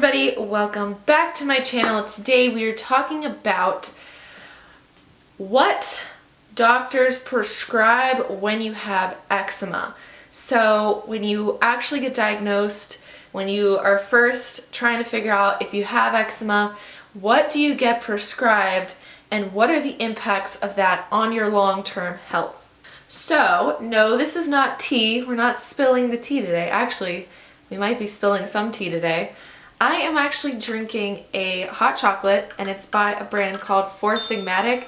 everybody, welcome back to my channel. Today we are talking about what doctors prescribe when you have eczema. So when you actually get diagnosed, when you are first trying to figure out if you have eczema, what do you get prescribed and what are the impacts of that on your long-term health? So, no, this is not tea. We're not spilling the tea today. Actually, we might be spilling some tea today. I am actually drinking a hot chocolate, and it's by a brand called Four Sigmatic.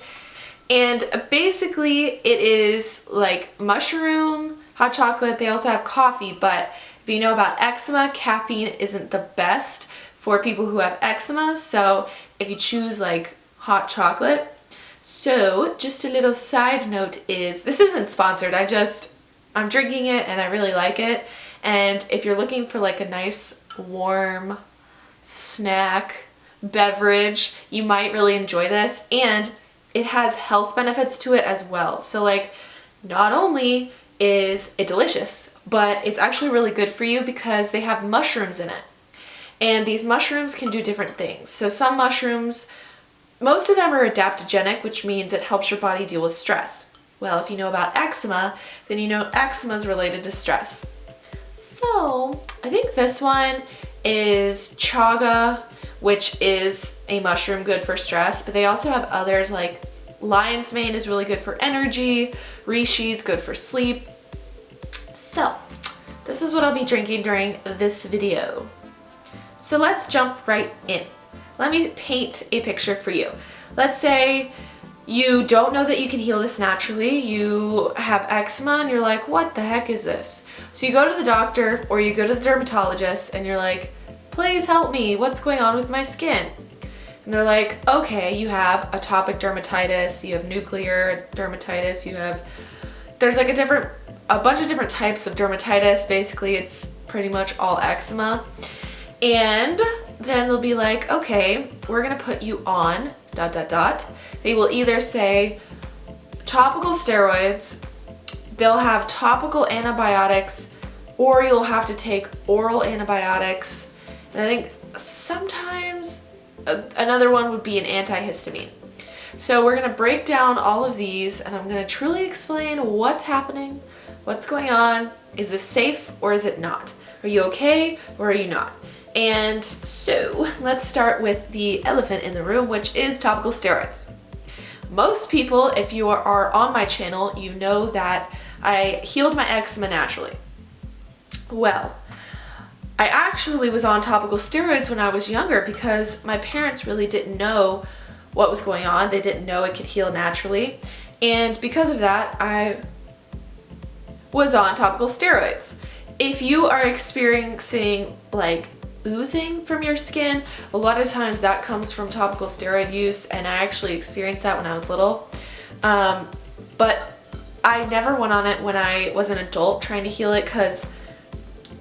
And basically, it is like mushroom hot chocolate. They also have coffee, but if you know about eczema, caffeine isn't the best for people who have eczema. So if you choose like hot chocolate. So just a little side note is, this isn't sponsored. I'm drinking it and I really like it. And if you're looking for like a nice warm snack beverage, you might really enjoy this. And it has health benefits to it as well. So like, not only is it delicious, but it's actually really good for you because they have mushrooms in it. And these mushrooms can do different things. So some mushrooms, most of them are adaptogenic, which means it helps your body deal with stress. Well, if you know about eczema, then you know eczema is related to stress. So I think this one is chaga, which is a mushroom good for stress, but they also have others like lion's mane is really good for energy, reishi is good for sleep. So this is what I'll be drinking during this video. So let's jump right in. Let me paint a picture for you. Let's say you don't know that you can heal this naturally. You have eczema and you're like, what the heck is this? So you go to the doctor or you go to the dermatologist and you're like, please help me. What's going on with my skin? And they're like, okay, you have atopic dermatitis, you have nuclear dermatitis, there's like a bunch of different types of dermatitis. Basically, it's pretty much all eczema. And then they'll be like, okay, we're gonna put you on ... They will either say topical steroids, they'll have topical antibiotics, or you'll have to take oral antibiotics. And I think sometimes another one would be an antihistamine. So we're gonna break down all of these and I'm gonna truly explain what's happening, what's going on, is this safe or is it not? Are you okay or are you not? And so let's start with the elephant in the room, which is topical steroids. Most people, if you are on my channel, you know that I healed my eczema naturally. Well, I actually was on topical steroids when I was younger because my parents really didn't know what was going on. They didn't know it could heal naturally. And because of that, I was on topical steroids. If you are experiencing like oozing from your skin, a lot of times that comes from topical steroid use, and I actually experienced that when I was little. But I never went on it when I was an adult trying to heal it, because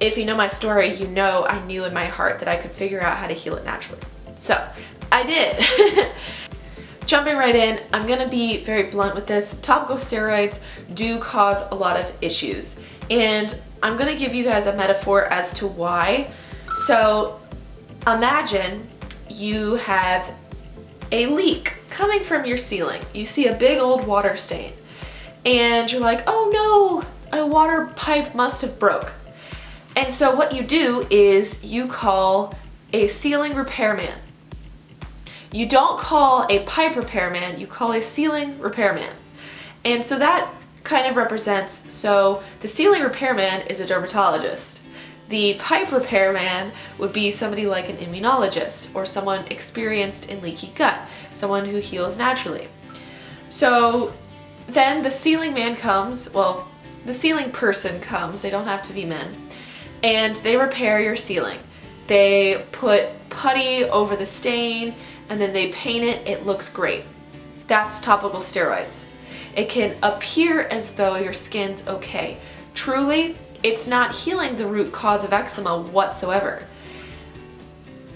if you know my story, you know I knew in my heart that I could figure out how to heal it naturally. So I did. Jumping right in, I'm gonna be very blunt with this. Topical steroids do cause a lot of issues, and I'm gonna give you guys a metaphor as to why. So imagine you have a leak coming from your ceiling. You see a big old water stain and you're like, oh no, a water pipe must have broke. And so what you do is you call a ceiling repairman. You don't call a pipe repairman, you call a ceiling repairman. And so that kind of represents, so the ceiling repairman is a dermatologist. The pipe repairman would be somebody like an immunologist or someone experienced in leaky gut, someone who heals naturally. So then the ceiling man comes, well, the ceiling person comes, they don't have to be men, and they repair your ceiling. They put putty over the stain and then they paint it, it looks great. That's topical steroids. It can appear as though your skin's okay. Truly, it's not healing the root cause of eczema whatsoever.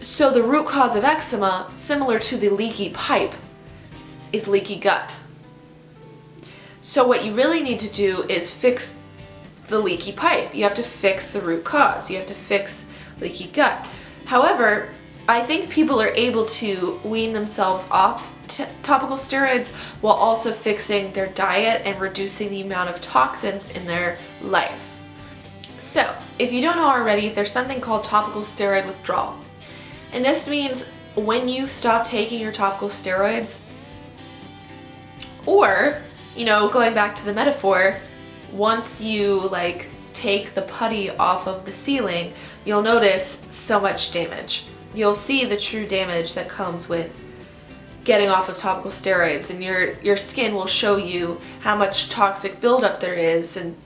So the root cause of eczema, similar to the leaky pipe, is leaky gut. So what you really need to do is fix the leaky pipe. You have to fix the root cause. You have to fix leaky gut. However, I think people are able to wean themselves off topical steroids while also fixing their diet and reducing the amount of toxins in their life. So, if you don't know already, there's something called topical steroid withdrawal. And this means when you stop taking your topical steroids, or, going back to the metaphor, once you take the putty off of the ceiling, you'll notice so much damage. You'll see the true damage that comes with getting off of topical steroids, and your skin will show you how much toxic buildup there is and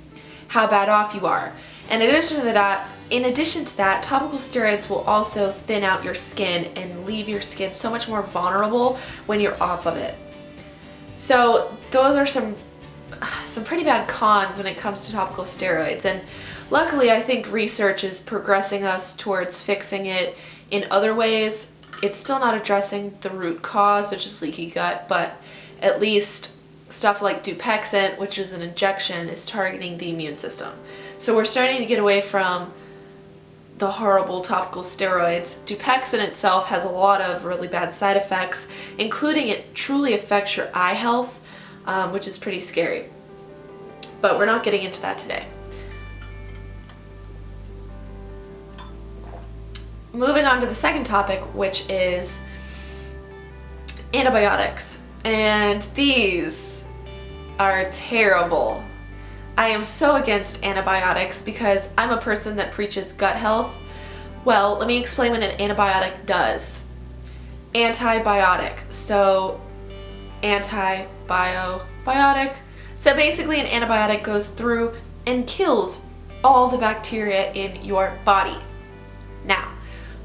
how bad off you are. And in addition to that, topical steroids will also thin out your skin and leave your skin so much more vulnerable when you're off of it. So those are some pretty bad cons when it comes to topical steroids, and luckily I think research is progressing us towards fixing it in other ways. It's still not addressing the root cause, which is leaky gut, but at least stuff like Dupixent, which is an injection, is targeting the immune system. So we're starting to get away from the horrible topical steroids. Dupixent itself has a lot of really bad side effects, including it truly affects your eye health, which is pretty scary. But we're not getting into that today. Moving on to the second topic, which is antibiotics. And these are terrible. I am so against antibiotics because I'm a person that preaches gut health. Well, let me explain what an antibiotic does. Antibiotic. So, antibiotic. So basically an antibiotic goes through and kills all the bacteria in your body. Now,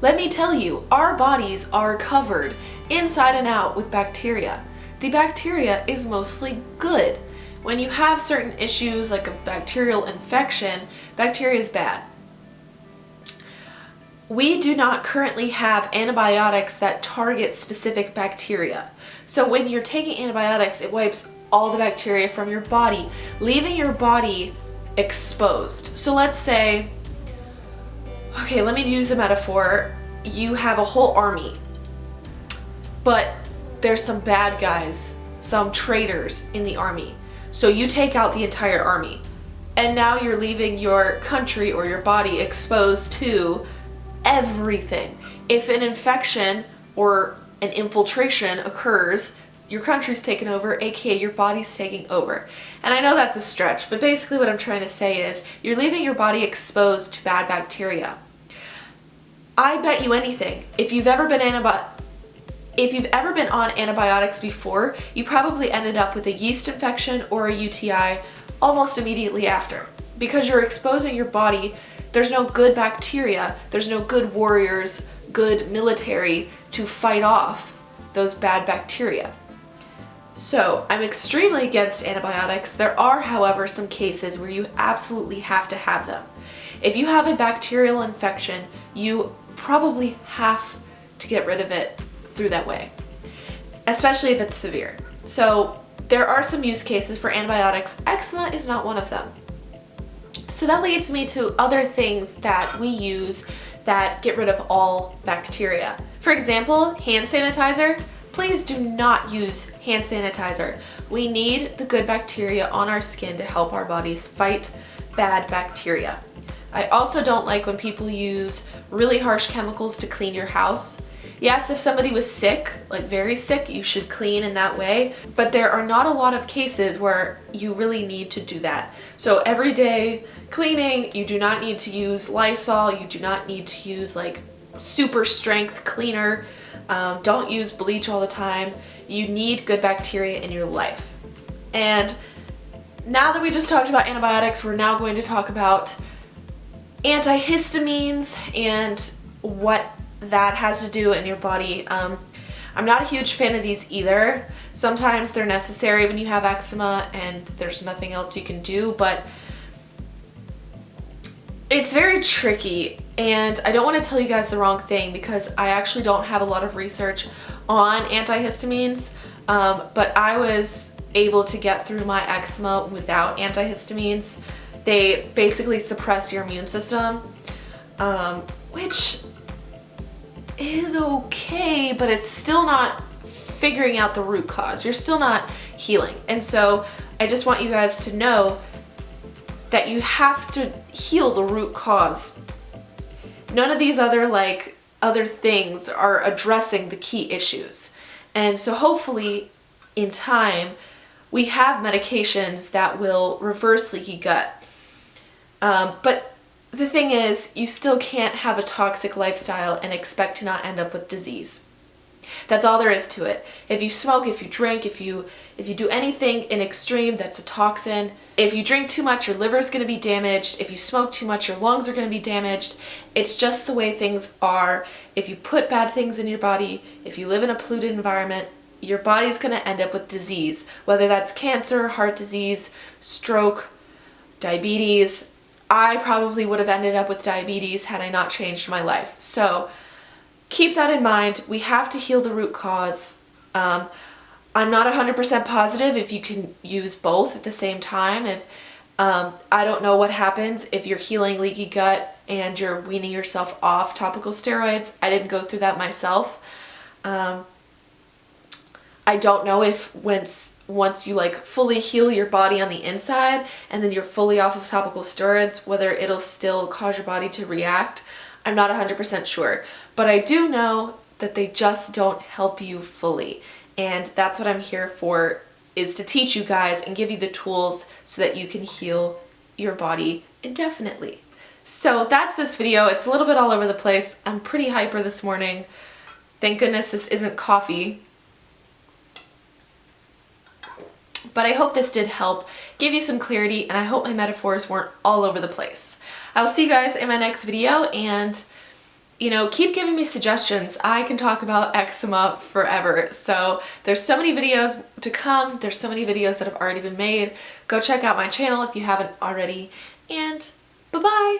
let me tell you, our bodies are covered inside and out with bacteria. The bacteria is mostly good. When you have certain issues like a bacterial infection, bacteria is bad. We do not currently have antibiotics that target specific bacteria. So when you're taking antibiotics, it wipes all the bacteria from your body, leaving your body exposed. So let's say, okay, let me use a metaphor. You have a whole army, but there's some bad guys, some traitors in the army. So you take out the entire army, and now you're leaving your country or your body exposed to everything. If an infection or an infiltration occurs, your country's taken over, aka your body's taking over. And I know that's a stretch, but basically what I'm trying to say is you're leaving your body exposed to bad bacteria. I bet you anything, if you've ever been on antibiotics before, you probably ended up with a yeast infection or a UTI almost immediately after. Because you're exposing your body, there's no good bacteria, there's no good warriors, good military to fight off those bad bacteria. So I'm extremely against antibiotics. There are, however, some cases where you absolutely have to have them. If you have a bacterial infection, you probably have to get rid of it through that way, especially if it's severe. So there are some use cases for antibiotics. Eczema is not one of them. So that leads me to other things that we use that get rid of all bacteria. For example, hand sanitizer. Please do not use hand sanitizer. We need the good bacteria on our skin to help our bodies fight bad bacteria. I also don't like when people use really harsh chemicals to clean your house. Yes, if somebody was sick, like very sick, you should clean in that way, but there are not a lot of cases where you really need to do that. So everyday cleaning, you do not need to use Lysol, you do not need to use like super strength cleaner, don't use bleach all the time. You need good bacteria in your life. And now that we just talked about antibiotics, we're now going to talk about antihistamines and what that has to do in your body. I'm not a huge fan of these either. Sometimes they're necessary when you have eczema and there's nothing else you can do, but it's very tricky, and I don't want to tell you guys the wrong thing because I actually don't have a lot of research on antihistamines, but I was able to get through my eczema without antihistamines. They basically suppress your immune system, which is okay, but it's still not figuring out the root cause. You're still not healing. And so I just want you guys to know that you have to heal the root cause. None of these other things are addressing the key issues. And so hopefully in time we have medications that will reverse leaky gut. But the thing is, you still can't have a toxic lifestyle and expect to not end up with disease. That's all there is to it. If you smoke, if you drink, if you do anything in extreme that's a toxin, if you drink too much, your liver is going to be damaged. If you smoke too much, your lungs are going to be damaged. It's just the way things are. If you put bad things in your body, if you live in a polluted environment, your body's going to end up with disease, whether that's cancer, heart disease, stroke, diabetes. I probably would have ended up with diabetes had I not changed my life. So keep that in mind. We have to heal the root cause. I'm not 100% positive if you can use both at the same time. If I don't know what happens if you're healing leaky gut and you're weaning yourself off topical steroids. I didn't go through that myself. I don't know if once you like fully heal your body on the inside and then you're fully off of topical steroids, whether it'll still cause your body to react. I'm not 100% sure, but I do know that they just don't help you fully. And that's what I'm here for, is to teach you guys and give you the tools so that you can heal your body indefinitely. So that's this video. It's a little bit all over the place. I'm pretty hyper this morning. Thank goodness this isn't coffee. But I hope this did help give you some clarity, and I hope my metaphors weren't all over the place. I'll see you guys in my next video, and keep giving me suggestions. I can talk about eczema forever. So there's so many videos to come. There's so many videos that have already been made. Go check out my channel if you haven't already, and bye-bye.